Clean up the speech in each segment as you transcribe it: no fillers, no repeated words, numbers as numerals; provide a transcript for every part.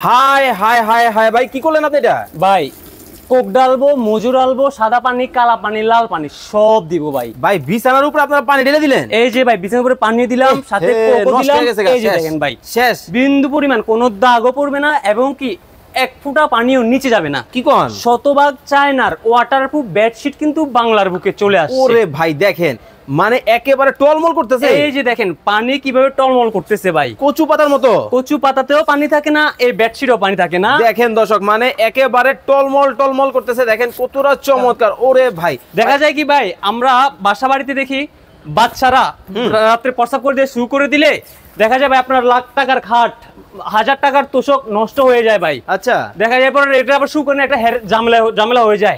High high high high ভাই, কি করলেন আপনি? এটা ভাই কোক ডালবো, মজুর ডালবো, সাদা পানি, কালা পানি, লাল পানি সব দিব ভাই। ভাই বিছানার উপর আপনারা পানি ঢেলে দিলেন? এই যে ভাই বিছানার উপরে পানি দিলাম, সাথে কোকও নষ্ট দিলাম। হয়ে গেছে গা, এই যে শেষ। দেখেন ভাই, শেষ। বিন্দু পরিমাণ কোনো দাগও পড়বে না এবং কি এক ফোঁটা পানিও নিচে যাবে না। কি কোন? শতভাগ চায়নার ওয়াটারপ্রুফ বেডশিট কিন্তু বাংলার বুকে চলে আসছে। ওরে ভাই দেখেন, মানে একেবারে টলমল করতেছে। এই যে দেখেন পানি কিভাবে টলমল করতেছে ভাই, কচু পাতার মতো। কচু পাতাতেও পানি থাকে না, এই বেডশিটও পানি থাকে না। দেখেন দর্শক, মানে একেবারে টলমল টলমল করতেছে, দেখেন কতটা চমৎকার। ওরে ভাই, দেখা যায় কি ভাই, আমরা বাসা বাড়িতে দেখি বাচ্চারা রাত্রে প্রস্রাব করে দিয়ে শুরু করে দিলে দেখা যায় ভাই আপনার লাখ টাকার খাট, 1000 টাকার তোষক নষ্ট হয়ে যায় ভাই। আচ্ছা, দেখা যায় পরে এটা আবার শুরু করে একটা ঝামেলা হয়ে যায়।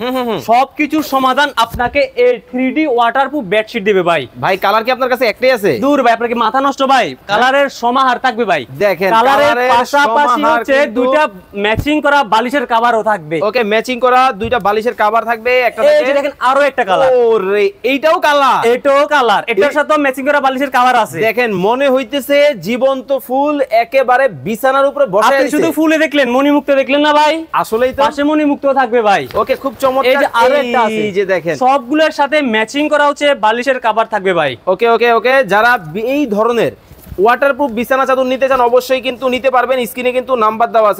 সবকিছুর সমাধান আপনাকে এই 3D ওয়াটারপ্রুফ বেডশিট দিবে ভাই। ভাই কালার কি আপনার কাছে একটাই আছে? দূর ভাই, আপনার কি মাথা নষ্ট ভাই? কালারের সমাহার থাকবে ভাই। দেখেন, কালারের কালারের পাশাপাশি সমাহার হচ্ছে কিন্তু- দুইটা ম্যাচিং করা বালিশের কভারও থাকবে। ওকে, ম্যাচিং করা দুইটা বালিশের কভার থাকবে, একটা এই যে দেখেন আরো একটা কালার। ওরে এইটাও কালার, এটাও কালার, এটার সাথে ম্যাচিং করা বালিশের কভার আছে। দেখেন মনে হইতেছে জীবন্ত ফুল একেবারে বিছানার উপরে বসে আপনি আছে। শুধু ফুলে দেখলেন, মণিমুক্ত দেখলেন না ভাই? আসলেই তো। পাশে মণিমুক্ত থাকবে ভাই। ওকে, খুব এই চমৎকার। যে আরো একটা আছে, এই যে দেখেন, সবগুলোর সাথে ম্যাচিং করা হচ্ছে বালিশের কভার থাকবে ভাই। ওকে ওকে ওকে, যারা এই ধরনের ওয়াটারপ্রুফ বিছানা চাদর নিতে চান অবশ্যই কিন্তু নিতে পারবেন। স্ক্রিনে কিন্তু নাম্বার দেওয়া আছে।